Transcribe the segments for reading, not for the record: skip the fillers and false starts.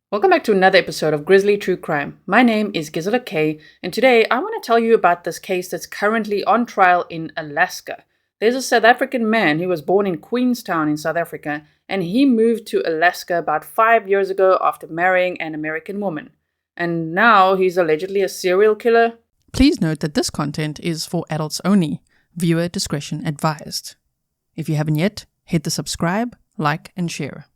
Welcome back to another episode of Grizzly True Crime. My name is Gisela K, and today I want to tell you about this case that's currently on trial in Alaska. There's a South African man who was born in Queenstown in South Africa, and he moved to Alaska about 5 years ago after marrying an American woman. And now he's allegedly a serial killer. Please note that this content is for adults only. Viewer discretion advised. If you haven't yet, hit the subscribe, like, and share.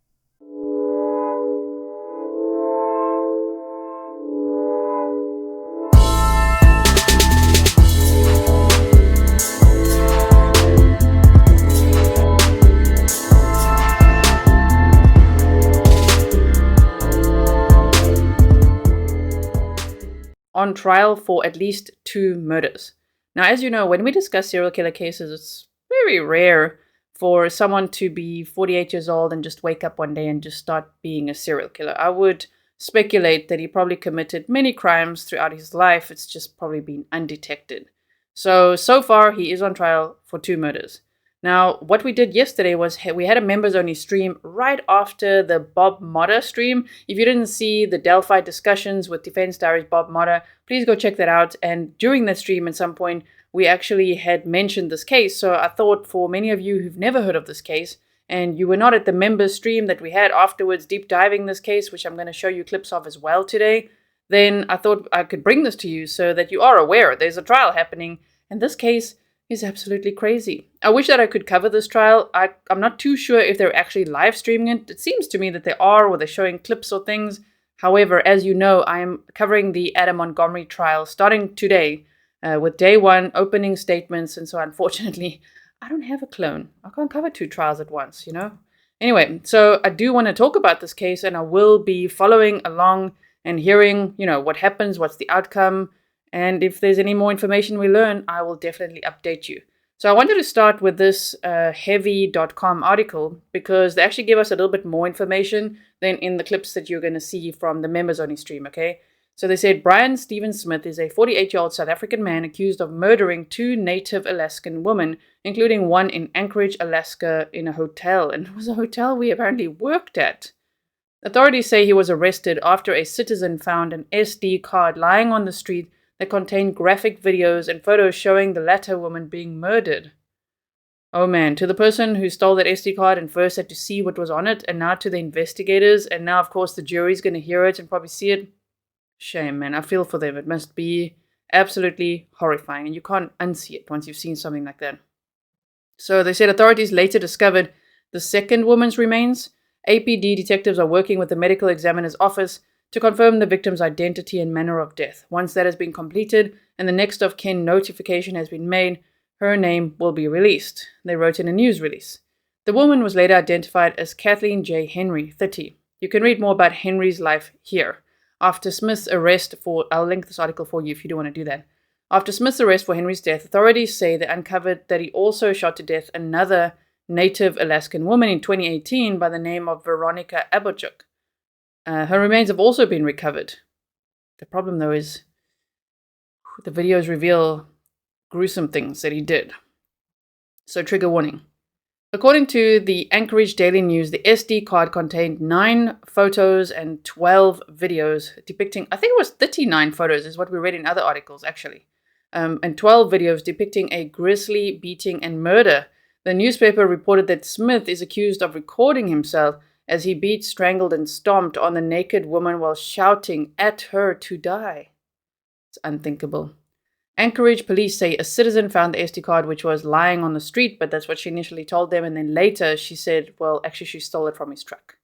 On trial for at least 2 murders. Now, as you know, when we discuss serial killer cases, it's very rare for someone to be 48 years old and just wake up one day and just start being a serial killer. I would speculate that he probably committed many crimes throughout his life. It's just probably been undetected. So far, he is on trial for 2 murders. Now, what we did yesterday was we had a members-only stream right after the Bob Motta stream. If you didn't see the Delphi discussions with Defense Diaries Bob Motta, please go check that out. And during that stream at some point, we actually had mentioned this case. So I thought for many of you who've never heard of this case, and you were not at the members stream that we had afterwards deep diving this case, which I'm going to show you clips of as well today, then I thought I could bring this to you so that you are aware there's a trial happening. And this case is absolutely crazy. I wish that I could cover this trial. I'm not too sure if they're actually live streaming it. It seems to me that they are, or they're showing clips or things. However, as you know, I am covering the Adam Montgomery trial starting today with day 1 opening statements. And so unfortunately, I don't have a clone. I can't cover 2 trials at once, you know? Anyway, so I do want to talk about this case, and I will be following along and hearing, what happens, what's the outcome. And if there's any more information we learn, I will definitely update you. So I wanted to start with this heavy.com article because they actually give us a little bit more information than in the clips that you're going to see from the members-only stream, okay? So they said Brian Stephen Smith is a 48-year-old South African man accused of murdering 2 native Alaskan women, including one in Anchorage, Alaska, in a hotel. And it was a hotel we apparently worked at. Authorities say he was arrested after a citizen found an SD card lying on the street that contained graphic videos and photos showing the latter woman being murdered. Oh man, to the person who stole that SD card and first had to see what was on it, and now to the investigators, and now of course the jury's going to hear it and probably see it. Shame, man. I feel for them. It must be absolutely horrifying, and you can't unsee it once you've seen something like that. So they said authorities later discovered the second woman's remains. APD detectives are working with the medical examiner's office to confirm the victim's identity and manner of death. Once that has been completed and the next of kin notification has been made, her name will be released, they wrote in a news release. The woman was later identified as Kathleen J. Henry, 30. You can read more about Henry's life here. After Smith's arrest I'll link this article for you if you do want to do that. After Smith's arrest for Henry's death, authorities say they uncovered that he also shot to death another native Alaskan woman in 2018 by the name of Veronica Abochuk. Her remains have also been recovered. The problem, though, is the videos reveal gruesome things that he did. So, trigger warning. According to the Anchorage Daily News, the SD card contained 9 photos and 12 videos depicting, I think it was 39 photos, is what we read in other articles, actually, and 12 videos depicting a grisly beating and murder. The newspaper reported that Smith is accused of recording himself as he beat, strangled, and stomped on the naked woman while shouting at her to die. It's unthinkable. Anchorage police say a citizen found the SD card, which was lying on the street, but that's what she initially told them, and then later she said, well, actually she stole it from his truck.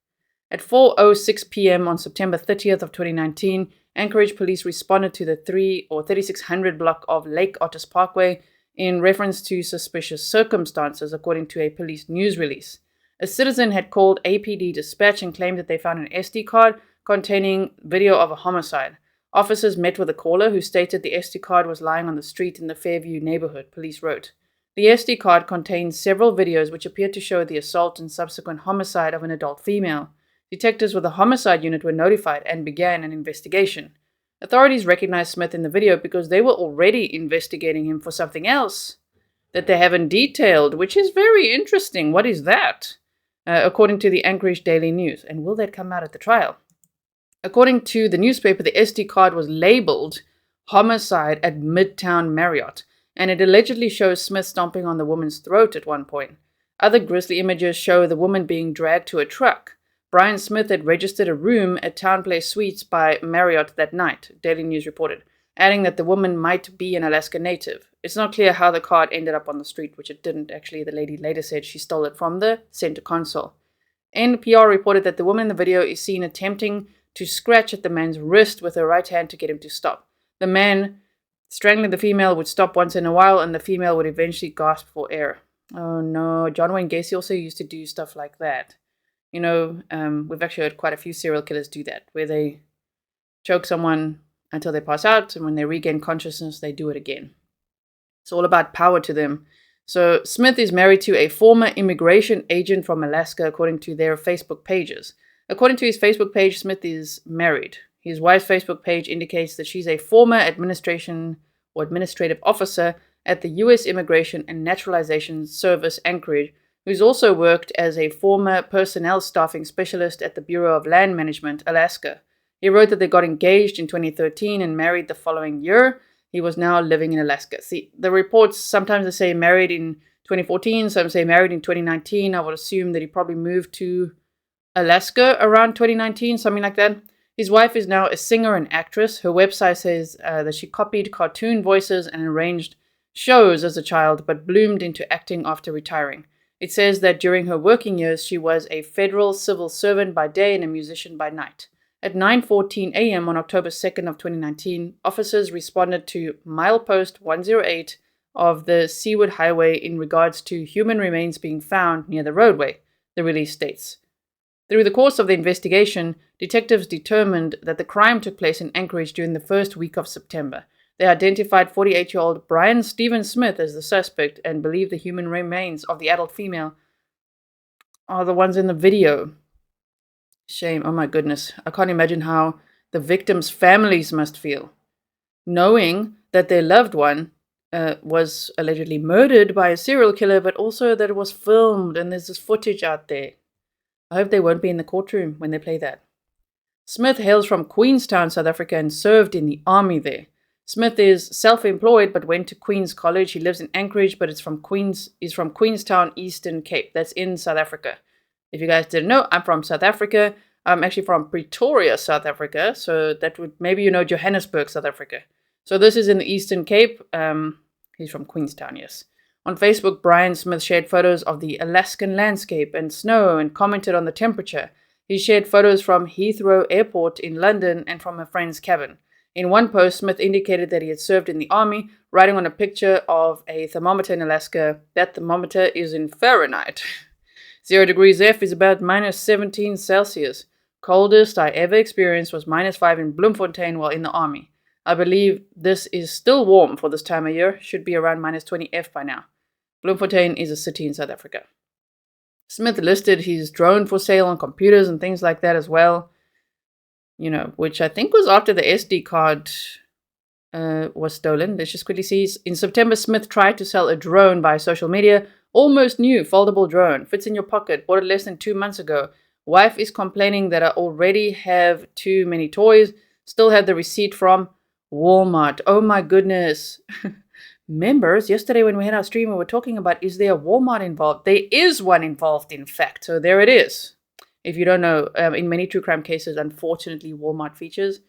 At 4:06 p.m. on September 30th of 2019, Anchorage police responded to the 3600 block of Lake Otis Parkway in reference to suspicious circumstances, according to a police news release. A citizen had called APD dispatch and claimed that they found an SD card containing video of a homicide. Officers met with the caller, who stated the SD card was lying on the street in the Fairview neighborhood, police wrote. The SD card contains several videos which appeared to show the assault and subsequent homicide of an adult female. Detectives with the homicide unit were notified and began an investigation. Authorities recognized Smith in the video because they were already investigating him for something else that they haven't detailed, which is very interesting. What is that? According to the Anchorage Daily News. And will that come out at the trial? According to the newspaper, the SD card was labeled homicide at Midtown Marriott, and it allegedly shows Smith stomping on the woman's throat at one point. Other grisly images show the woman being dragged to a truck. Brian Smith had registered a room at Town Place Suites by Marriott that night, Daily News reported, adding that the woman might be an Alaska native. It's not clear how the card ended up on the street, which it didn't actually. The lady later said she stole it from the center console. NPR reported that the woman in the video is seen attempting to scratch at the man's wrist with her right hand to get him to stop. The man strangling the female would stop once in a while, and the female would eventually gasp for air. Oh no, John Wayne Gacy also used to do stuff like that. You know, we've actually heard quite a few serial killers do that, where they choke someone until they pass out, and when they regain consciousness, they do it again. It's all about power to them. So Smith is married to a former immigration agent from Alaska, according to their Facebook pages. According to his Facebook page, Smith is married. His wife's Facebook page indicates that she's a former administrative officer at the U.S. Immigration and Naturalization Service Anchorage, who's also worked as a former personnel staffing specialist at the Bureau of Land Management, Alaska. He wrote that they got engaged in 2013 and married the following year. He was now living in Alaska. See, the reports, sometimes they say married in 2014, some say married in 2019. I would assume that he probably moved to Alaska around 2019, something like that. His wife is now a singer and actress. Her website says that she copied cartoon voices and arranged shows as a child, but bloomed into acting after retiring. It says that during her working years, she was a federal civil servant by day and a musician by night. At 9:14 a.m. on October 2nd of 2019, officers responded to milepost 108 of the Seaward Highway in regards to human remains being found near the roadway, the release states. Through the course of the investigation, detectives determined that the crime took place in Anchorage during the first week of September. They identified 48-year-old Brian Stephen Smith as the suspect and believe the human remains of the adult female are the ones in the video. Shame. Oh my goodness. I can't imagine how the victims' families must feel, knowing that their loved one was allegedly murdered by a serial killer, but also that it was filmed and there's this footage out there. I hope they won't be in the courtroom when they play that. Smith hails from Queenstown, South Africa, and served in the army there. Smith is self-employed but went to Queen's College. He lives in Anchorage, but is from Queenstown, Eastern Cape. That's in South Africa. If you guys didn't know, I'm from South Africa. I'm actually from Pretoria, South Africa. So that would, maybe you know Johannesburg, South Africa. So this is in the Eastern Cape. He's from Queenstown, yes. On Facebook, Brian Smith shared photos of the Alaskan landscape and snow and commented on the temperature. He shared photos from Heathrow Airport in London and from a friend's cabin. In one post, Smith indicated that he had served in the army, writing on a picture of a thermometer in Alaska. That thermometer is in Fahrenheit. 0 degrees F is about minus 17 Celsius. Coldest I ever experienced was minus 5 in Bloemfontein while in the army. I believe this is still warm for this time of year. Should be around minus 20 F by now. Bloemfontein is a city in South Africa. Smith listed his drone for sale on computers and things like that as well. You know, which I think was after the SD card was stolen. Let's just quickly see. In September, Smith tried to sell a drone via social media. Almost new, foldable drone. Fits in your pocket. Bought it less than 2 months ago. Wife is complaining that I already have too many toys. Still have the receipt from Walmart. Oh my goodness. Members, yesterday when we had our stream, we were talking about, is there a Walmart involved? There is one involved, in fact. So there it is. If you don't know, in many true crime cases, unfortunately, Walmart features.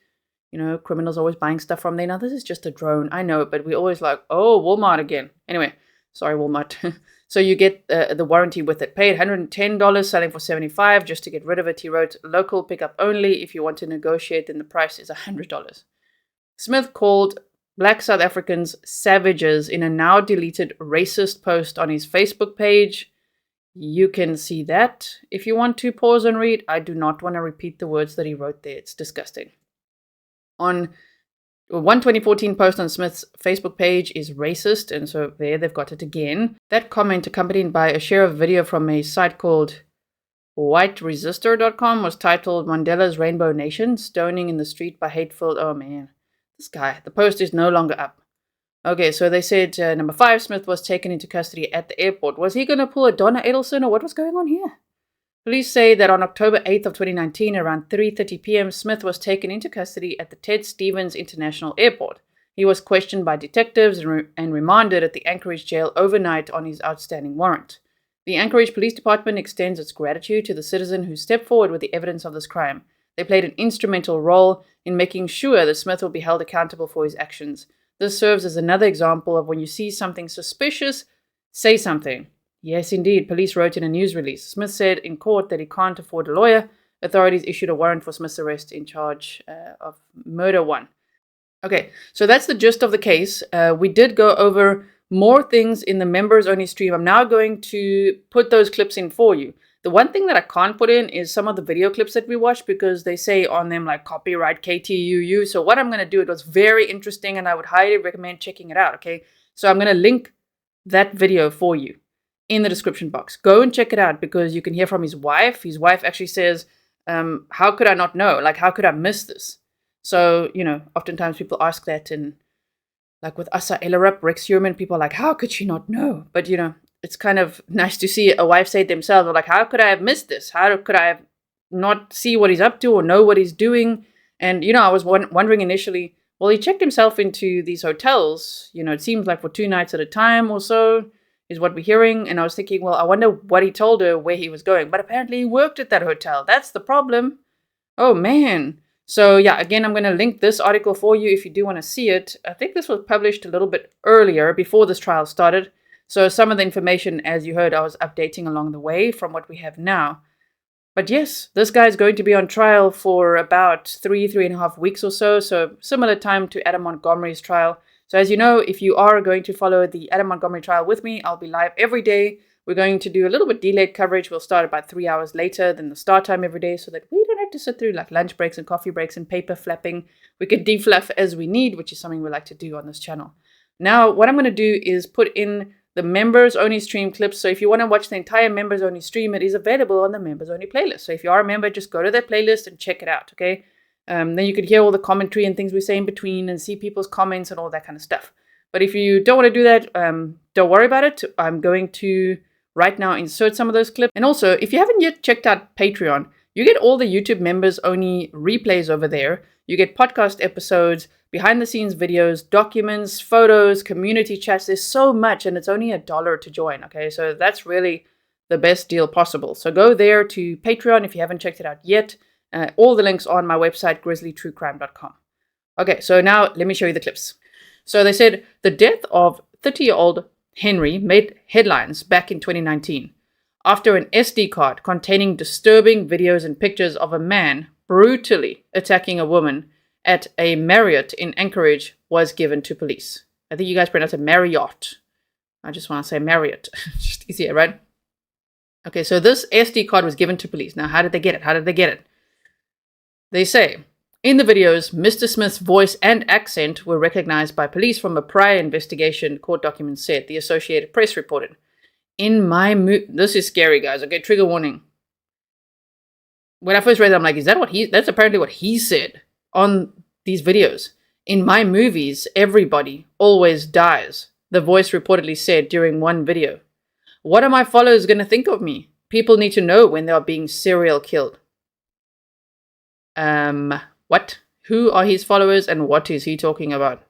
You know, criminals always buying stuff from there. Now, this is just a drone. I know, but we always like, oh, Walmart again. Anyway, sorry, Walmart. So you get the warranty with it. Paid $110, selling for $75 just to get rid of it. He wrote, local pickup only. If you want to negotiate, then the price is $100. Smith called Black South Africans savages in a now deleted racist post on his Facebook page. You can see that if you want to pause and read. I do not want to repeat the words that he wrote there. It's disgusting. On one 2014 post on Smith's Facebook page is racist, and so there they've got it again. That comment, accompanied by a share of video from a site called whiteresistor.com, was titled Mandela's Rainbow Nation, stoning in the street by hateful... Oh man, this guy. The post is no longer up. Okay, so they said number 5, Smith was taken into custody at the airport. Was he going to pull a Donna Edelson or what was going on here? Police say that on October 8th of 2019, around 3:30 p.m., Smith was taken into custody at the Ted Stevens International Airport. He was questioned by detectives and remanded at the Anchorage jail overnight on his outstanding warrant. The Anchorage Police Department extends its gratitude to the citizen who stepped forward with the evidence of this crime. They played an instrumental role in making sure that Smith will be held accountable for his actions. This serves as another example of when you see something suspicious, say something. Yes, indeed, police wrote in a news release. Smith said in court that he can't afford a lawyer. Authorities issued a warrant for Smith's arrest in charge of murder 1. Okay, so that's the gist of the case. We did go over more things in the members-only stream. I'm now going to put those clips in for you. The one thing that I can't put in is some of the video clips that we watched because they say on them like copyright KTUU. So what I'm going to do, it was very interesting and I would highly recommend checking it out, okay? So I'm going to link that video for you in the description box. Go and check it out because you can hear from his wife. His wife actually says, how could I not know? Like, how could I miss this? So, oftentimes people ask that, and like with Asa Ellerup, Rex Heuermann, people are like, how could she not know? But, it's kind of nice to see a wife say it themselves, or like, how could I have missed this? How could I have not see what he's up to or know what he's doing? And, I was wondering initially, well, he checked himself into these hotels, it seems like for 2 nights at a time or so, is what we're hearing. And I was thinking, well, I wonder what he told her, where he was going. But apparently he worked at that hotel. That's the problem. Oh, man. So, yeah, again, I'm going to link this article for you if you do want to see it. I think this was published a little bit earlier, before this trial started. So some of the information, as you heard, I was updating along the way from what we have now. But yes, this guy is going to be on trial for about 3.5 weeks or so. So similar time to Adam Montgomery's trial. So as you know, if you are going to follow the Adam Montgomery trial with me, I'll be live every day. We're going to do a little bit delayed coverage. We'll start about 3 hours later than the start time every day so that we don't have to sit through like lunch breaks and coffee breaks and paper flapping. We can defluff as we need, which is something we like to do on this channel. Now, what I'm going to do is put in the members only stream clips. So if you want to watch the entire members only stream, it is available on the members only playlist. So if you are a member, just go to that playlist and check it out, okay? Then you could hear all the commentary and things we say in between and see people's comments and all that kind of stuff. But if you don't want to do that, don't worry about it. I'm going to right now insert some of those clips. And also, if you haven't yet checked out Patreon, you get all the YouTube members only replays over there. You get podcast episodes, behind the scenes videos, documents, photos, community chats. There's so much, and it's only $1 to join, okay? So that's really the best deal possible. So go there to Patreon if you haven't checked it out yet. All the links are on my website, grizzlytruecrime.com. Okay, so now let me show you the clips. So they said the death of 30-year-old Henry made headlines back in 2019 after an SD card containing disturbing videos and pictures of a man brutally attacking a woman at a Marriott in Anchorage was given to police. I think you guys pronounce it Marriott. I just want to say Marriott. Just easier, right? Okay, so this SD card was given to police. Now, how did they get it? They say, in the videos, Mr. Smith's voice and accent were recognized by police from a prior investigation, court documents said, the Associated Press reported. This is scary, guys. Okay, trigger warning. When I first read it, I'm like, that's apparently what he said on these videos. In my movies, everybody always dies, the voice reportedly said during one video. What are my followers going to think of me? People need to know when they are being serial killed. What? Who are his followers and what is he talking about?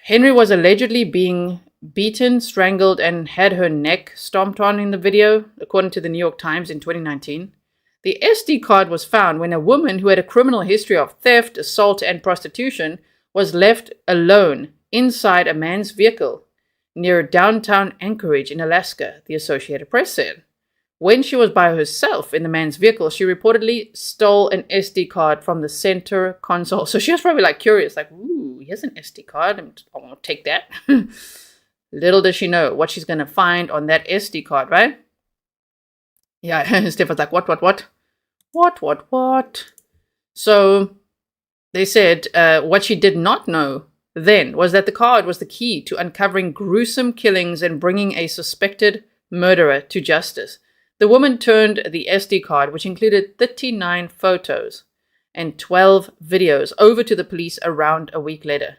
Henry was allegedly being beaten, strangled, and had her neck stomped on in the video, according to the New York Times in 2019. The SD card was found when a woman who had a criminal history of theft, assault, and prostitution was left alone inside a man's vehicle near downtown Anchorage in Alaska, the Associated Press said. When she was by herself in the man's vehicle, she reportedly stole an SD card from the center console. So she was probably like curious, like, ooh, he has an SD card. I want to take that. Little does she know what she's going to find on that SD card, right? Yeah, Stefan's like, what? What? So they said what she did not know then was that the card was the key to uncovering gruesome killings and bringing a suspected murderer to justice. The woman turned the SD card, which included 39 photos and 12 videos, over to the police around a week later.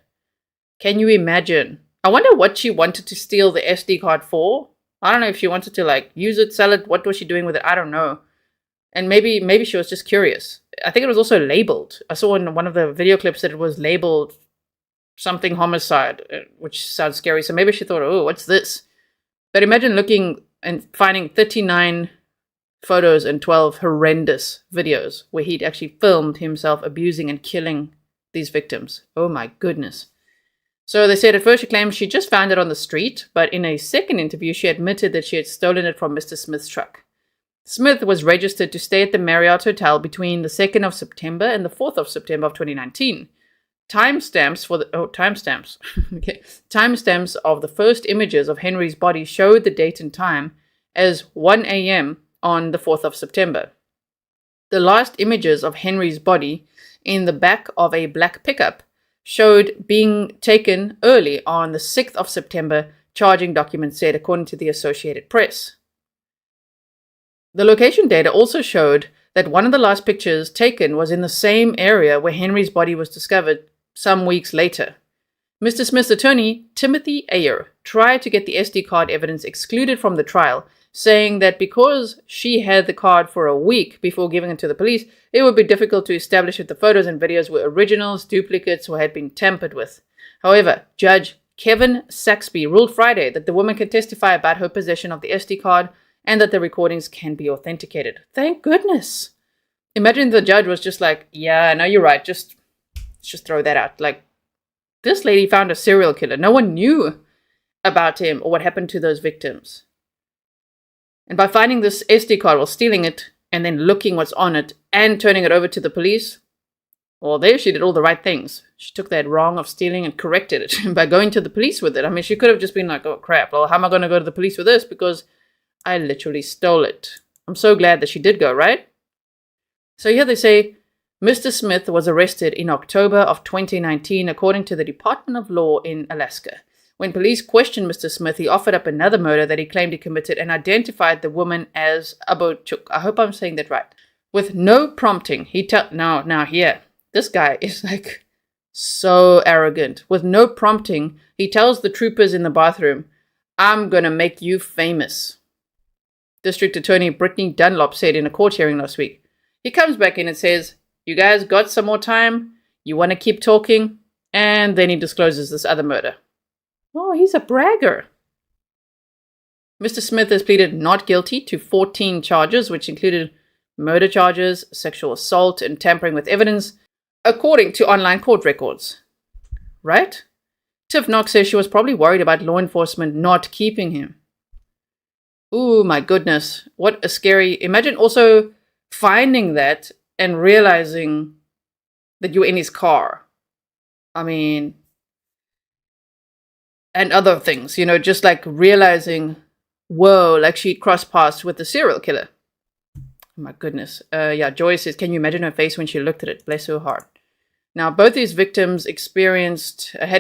Can you imagine? I wonder what she wanted to steal the SD card for. I don't know if she wanted to like use it, sell it. What was she doing with it? I don't know. And maybe she was just curious. I think it was also labeled. I saw in one of the video clips that it was labeled something homicide, which sounds scary. So maybe she thought, oh, what's this? But imagine looking and finding 39 photos and 12 horrendous videos where he'd actually filmed himself abusing and killing these victims. Oh my goodness. So they said at first she claimed she just found it on the street, but in a second interview she admitted that she had stolen it from Mr. Smith's truck. Smith was registered to stay at the Marriott Hotel between the 2nd of September and the 4th of September of 2019. Timestamps okay. Timestamps of the first images of Henry's body showed the date and time as 1 a.m. on the 4th of September. The last images of Henry's body in the back of a black pickup showed being taken early on the 6th of September, charging documents said, according to the Associated Press. The location data also showed that one of the last pictures taken was in the same area where Henry's body was discovered some weeks later. Mr. Smith's attorney, Timothy Ayer, tried to get the SD card evidence excluded from the trial, saying that because she had the card for a week before giving it to the police, it would be difficult to establish if the photos and videos were originals, duplicates, or had been tampered with. However, Judge Kevin Saxby ruled Friday that the woman can testify about her possession of the SD card and that the recordings can be authenticated. Thank goodness. Imagine the judge was just like, yeah, no, you're right. Just throw that out. Like, this lady found a serial killer. No one knew about him or what happened to those victims. And by finding this SD card while stealing it and then looking what's on it and turning it over to the police, well, there she did all the right things. She took that wrong of stealing and corrected it by going to the police with it. I mean, she could have just been like, oh, crap. Well, how am I going to go to the police with this? Because I literally stole it. I'm so glad that she did go, right? So here they say, Mr. Smith was arrested in October of 2019, according to the Department of Law in Alaska. When police questioned Mr. Smith, he offered up another murder that he claimed he committed and identified the woman as Abochuk. I hope I'm saying that right. With no prompting, now here, this guy is like so arrogant. With no prompting, he tells the troopers in the bathroom, I'm going to make you famous. District Attorney Brittany Dunlop said in a court hearing last week. He comes back in and says, you guys got some more time? You want to keep talking? And then he discloses this other murder. Oh, he's a bragger. Mr. Smith has pleaded not guilty to 14 charges, which included murder charges, sexual assault, and tampering with evidence, according to online court records. Right? Tiff Knox says she was probably worried about law enforcement not keeping him. Ooh, my goodness. What a scary... Imagine also finding that and realizing that you were in his car. I mean... And other things, just like realizing, whoa, like she'd crossed paths with the serial killer. Oh my goodness. Joy says, can you imagine her face when she looked at it? Bless her heart. Now, both these victims had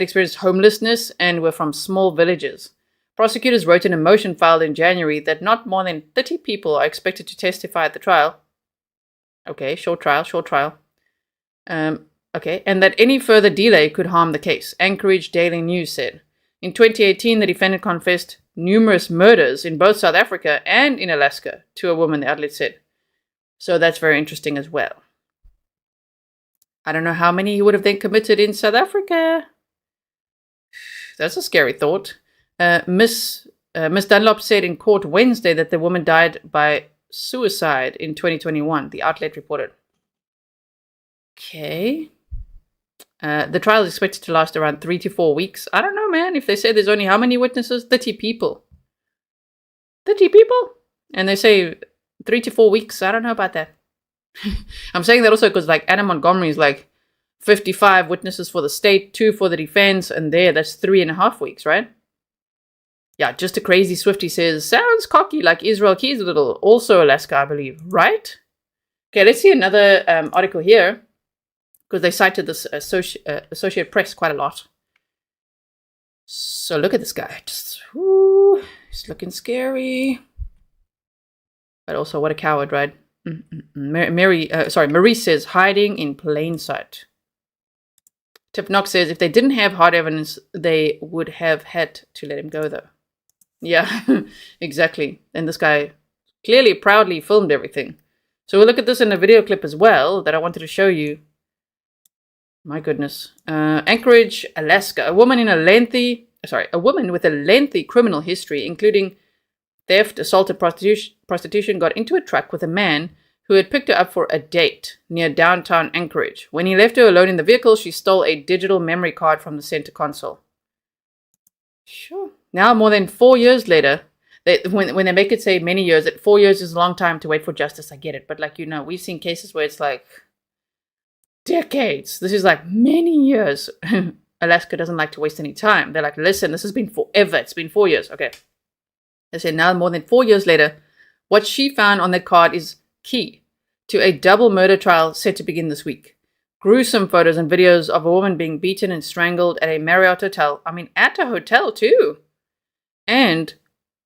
experienced homelessness and were from small villages. Prosecutors wrote in a motion filed in January that not more than 30 people are expected to testify at the trial. Okay, short trial. Okay, and that any further delay could harm the case, Anchorage Daily News said. In 2018, the defendant confessed numerous murders in both South Africa and in Alaska to a woman, the outlet said. So that's very interesting as well. I don't know how many he would have then committed in South Africa. That's a scary thought. Miss Dunlop said in court Wednesday that the woman died by suicide in 2021, the outlet reported. Okay. The trial is expected to last around 3 to 4 weeks. I don't know, man. If they say there's only how many witnesses? 30 people. 30 people? And they say 3 to 4 weeks. I don't know about that. I'm saying that also because like Anna Montgomery is like 55 witnesses for the state, 2 for the defense, and that's 3.5 weeks, right? Yeah, just a crazy Swifty says, sounds cocky like Israel Keys a little. Also Alaska, I believe, right? Okay, let's see another article here. Because they cited this Associated Press quite a lot. So look at this guy. He's looking scary. But also, what a coward, right? Marie says, hiding in plain sight. Tiff Knox says, if they didn't have hard evidence, they would have had to let him go, though. Yeah, exactly. And this guy clearly proudly filmed everything. So we'll look at this in a video clip as well that I wanted to show you. My goodness. Anchorage, Alaska. A woman with a lengthy criminal history, including theft, assault, and prostitution, got into a truck with a man who had picked her up for a date near downtown Anchorage. When he left her alone in the vehicle, she stole a digital memory card from the center console. Sure. Now, more than 4 years later, when they make it say many years, 4 years is a long time to wait for justice. I get it. But we've seen cases where it's like decades. This is like many years. Alaska doesn't like to waste any time. They're like, listen, this has been forever. It's been 4 years. Okay. They say now, more than 4 years later, what she found on that card is key to a double murder trial set to begin this week. Gruesome photos and videos of a woman being beaten and strangled at a Marriott hotel. At a hotel too. And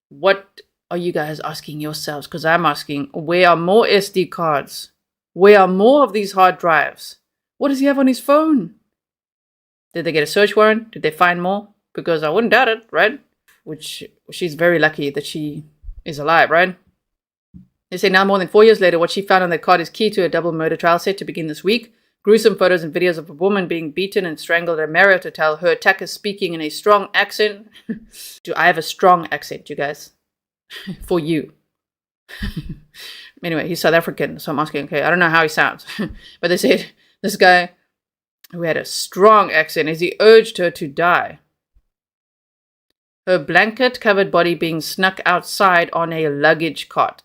what are you guys asking yourselves? Because I'm asking, where are more SD cards? Where are more of these hard drives? What does he have on his phone? Did they get a search warrant? Did they find more? Because I wouldn't doubt it, right? Which she's very lucky that she is alive, right? They say now, more than 4 years later, what she found on that card is key to a double murder trial set to begin this week. Gruesome photos and videos of a woman being beaten and strangled at a Marriott hotel. Her attacker speaking in a strong accent. Do I have a strong accent, you guys? For you. Anyway, he's South African, so I'm asking, okay, I don't know how he sounds. But they said this guy who had a strong accent as he urged her to die. Her blanket-covered body being snuck outside on a luggage cart.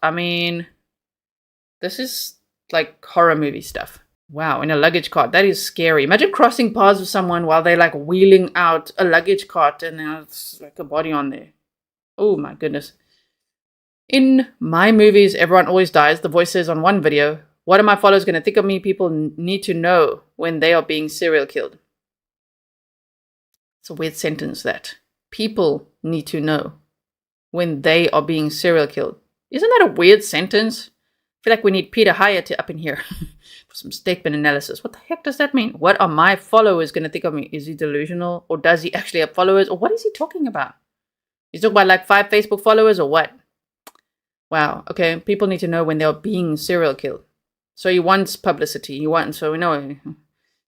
This is like horror movie stuff. Wow, in a luggage cart. That is scary. Imagine crossing paths with someone while they're like wheeling out a luggage cart and there's like a body on there. Oh my goodness. In my movies, everyone always dies. The voice says on one video, what are my followers going to think of me? People need to know when they are being serial killed. It's a weird sentence, that. People need to know when they are being serial killed. Isn't that a weird sentence? I feel like we need Peter Hyatt up in here for some statement analysis. What the heck does that mean? What are my followers going to think of me? Is he delusional? Or does he actually have followers? Or what is he talking about? He's talking about like 5 Facebook followers or what? Wow. Okay. People need to know when they're being serial killed. So he wants publicity. So we know it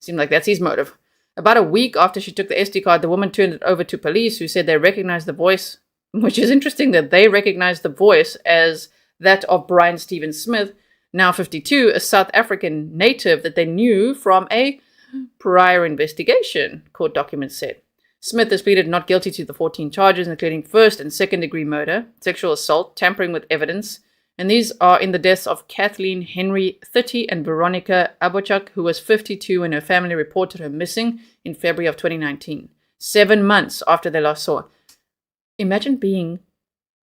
seemed like that's his motive. About a week after she took the SD card, the woman turned it over to police, who said they recognized the voice, which is interesting that they recognized the voice as that of Brian Stephen Smith, now 52, a South African native that they knew from a prior investigation, court documents said. Smith has pleaded not guilty to the 14 charges, including first and second degree murder, sexual assault, tampering with evidence, and these are in the deaths of Kathleen Henry, 30, and Veronica Abochuk, who was 52 when her family reported her missing in February of 2019, 7 months after they last saw her. Imagine being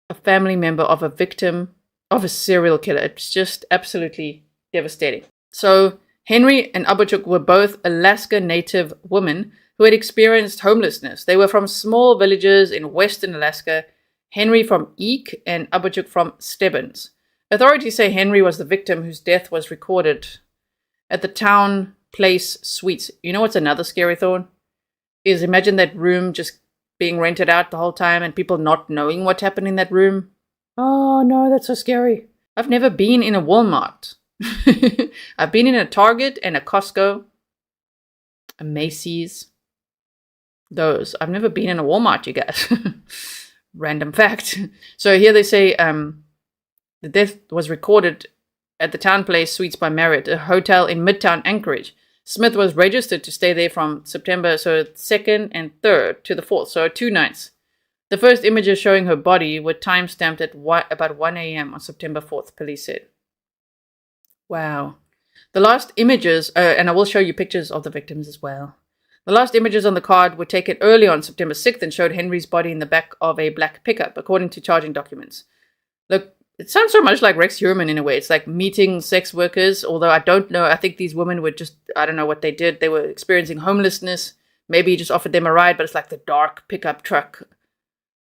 a family member of a victim of a serial killer. It's just absolutely devastating. So Henry and Abochuk were both Alaska Native women who had experienced homelessness. They were from small villages in western Alaska, Henry from Eek and Abochuk from Stebbins. Authorities say Henry was the victim whose death was recorded at the Town Place Suites. You know what's another scary thought? Is imagine that room just being rented out the whole time and people not knowing what happened in that room. Oh no, that's so scary. I've never been in a Walmart. I've been in a Target and a Costco, a Macy's. Those. I've never been in a Walmart, you guys. Random fact. So here they say the death was recorded at the Town Place Suites by Marriott, a hotel in Midtown Anchorage. Smith was registered to stay there from September 2nd and 3rd to the 4th, so 2 nights. The first images showing her body were time-stamped at about 1 a.m. on September 4th, police said. Wow. The last images, and I will show you pictures of the victims as well. The last images on the card were taken early on September 6th and showed Henry's body in the back of a black pickup, according to charging documents. Look, it sounds so much like Rex Heuermann in a way. It's like meeting sex workers, although I don't know. I think these women were just, I don't know what they did. They were experiencing homelessness. Maybe he just offered them a ride, but it's like the dark pickup truck.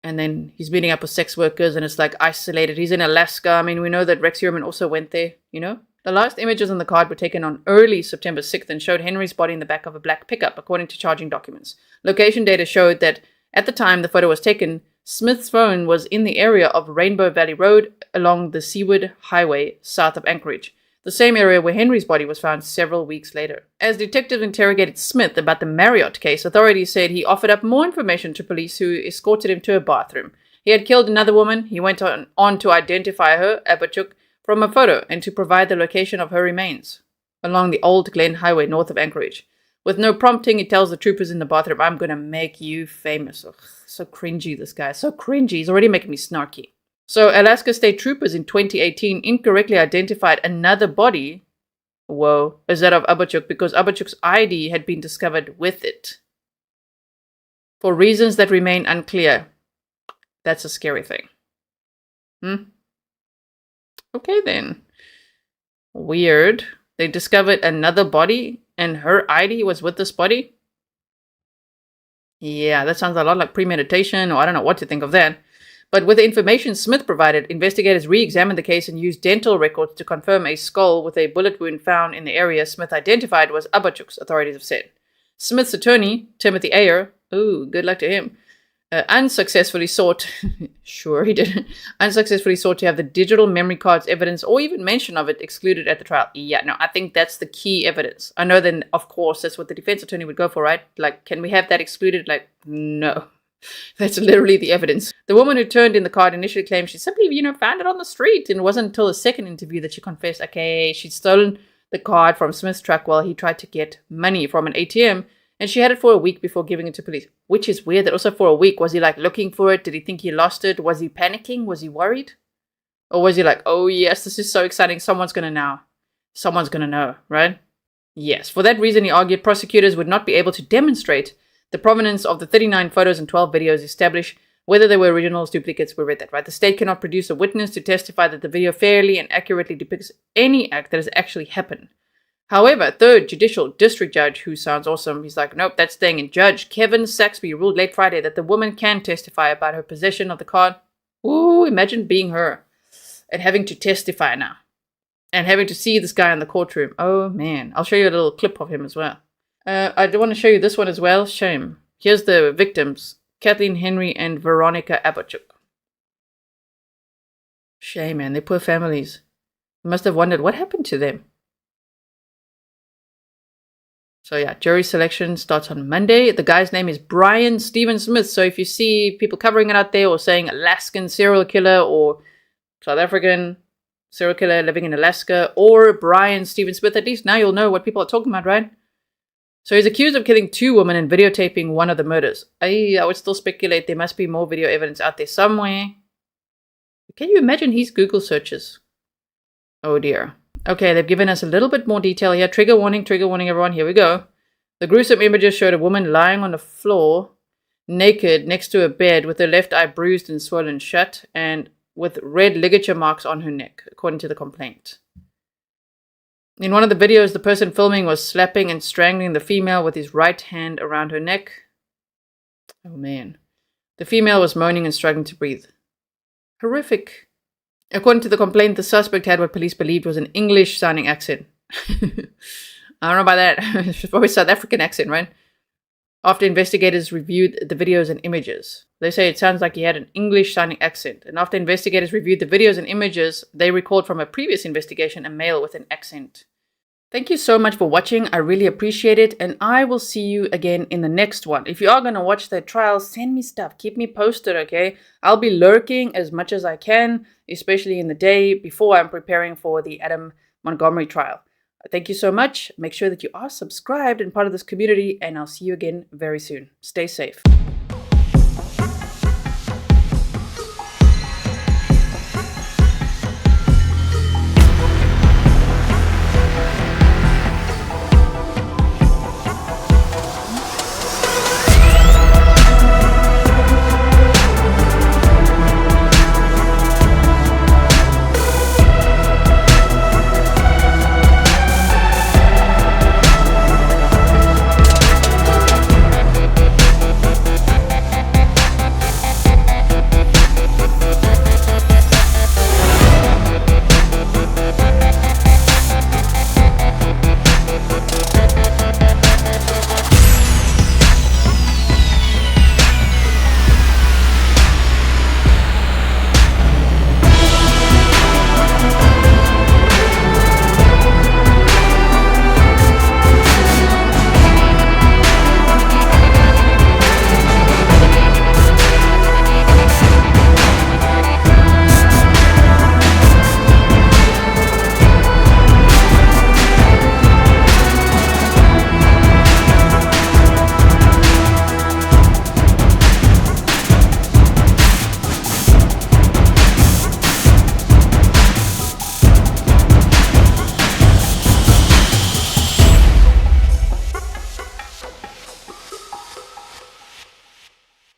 And then he's meeting up with sex workers and it's like isolated. He's in Alaska. I mean, we know that Rex Heuermann also went there, you know? The last images on the card were taken on early September 6th and showed Henry's body in the back of a black pickup, according to charging documents. Location data showed that at the time the photo was taken, Smith's phone was in the area of Rainbow Valley Road along the Seaward Highway south of Anchorage, the same area where Henry's body was found several weeks later. As detectives interrogated Smith about the Marriott case, authorities said he offered up more information to police, who escorted him to a bathroom. He had killed another woman. He went on to identify her, Abachuk, from a photo and to provide the location of her remains along the Old Glen Highway north of Anchorage. With no prompting, he tells the troopers in the bathroom, "I'm going to make you famous." Ugh, so cringy, this guy. So cringy. He's already making me snarky. So Alaska State Troopers in 2018 incorrectly identified another body, as that of Abachuk, because Abachuk's ID had been discovered with it. For reasons that remain unclear. That's a scary thing. Okay then. Weird. They discovered another body and her ID was with this body? Yeah, that sounds a lot like premeditation, or I don't know what to think of that. But with the information Smith provided, investigators re-examined the case and used dental records to confirm a skull with a bullet wound found in the area Smith identified was Abachuk's, authorities have said. Smith's attorney, Timothy Ayer, good luck to him, unsuccessfully sought, sure he did, unsuccessfully sought to have the digital memory cards evidence or even mention of it excluded at the trial. Yeah, no, I think that's the key evidence. I know then, of course, that's what the defense attorney would go for, right? Like, can we have that excluded? Like, no. That's literally the evidence. The woman who turned in the card initially claimed she simply, found it on the street, and it wasn't until the second interview that she confessed, okay, she'd stolen the card from Smith's truck while he tried to get money from an ATM, and she had it for a week before giving it to police. Which is weird that also for a week, was he like looking for it? Did he think he lost it? Was he panicking? Was he worried? Or was he like, oh yes, this is so exciting, someone's gonna know. Someone's gonna know, right? Yes, for that reason he argued prosecutors would not be able to demonstrate the provenance of the 39 photos and 12 videos, establish whether they were originals, duplicates. We read that, right? The state cannot produce a witness to testify that the video fairly and accurately depicts any act that has actually happened. However, third judicial district judge, who sounds awesome, he's like, nope, that's staying in. Judge Kevin Saxby ruled late Friday that the woman can testify about her possession of the card. Ooh, imagine being her and having to testify now. And having to see this guy in the courtroom. Oh, man. I'll show you a little clip of him as well. I do want to show you this one as well. Shame. Here's the victims. Kathleen Henry and Veronica Abachuk. Shame, man. Their poor families. They must have wondered what happened to them. So yeah, jury selection starts on Monday. The guy's name is Brian Stephen Smith. So if you see people covering it out there or saying Alaskan serial killer or South African serial killer living in Alaska or Brian Stephen Smith, at least now you'll know what people are talking about, right? So he's accused of killing 2 women and videotaping one of the murders. I would still speculate there must be more video evidence out there somewhere. Can you imagine his Google searches? Oh dear. Okay, they've given us a little bit more detail here. Trigger warning, everyone. Here we go. The gruesome images showed a woman lying on the floor, naked, next to a bed, with her left eye bruised and swollen shut, and with red ligature marks on her neck, according to the complaint. In one of the videos, the person filming was slapping and strangling the female with his right hand around her neck. Oh man. The female was moaning and struggling to breathe. Horrific. According to the complaint, the suspect had what police believed was an English-sounding accent. I don't know about that. It's probably a South African accent, right? After investigators reviewed the videos and images. They say it sounds like he had an English-sounding accent. And after investigators reviewed the videos and images, they recalled from a previous investigation a male with an accent. Thank you so much for watching. I really appreciate it. And I will see you again in the next one. If you are going to watch the trial, send me stuff. Keep me posted, okay? I'll be lurking as much as I can, especially in the day before I'm preparing for the Adam Montgomery trial. Thank you so much. Make sure that you are subscribed and part of this community, and I'll see you again very soon. Stay safe.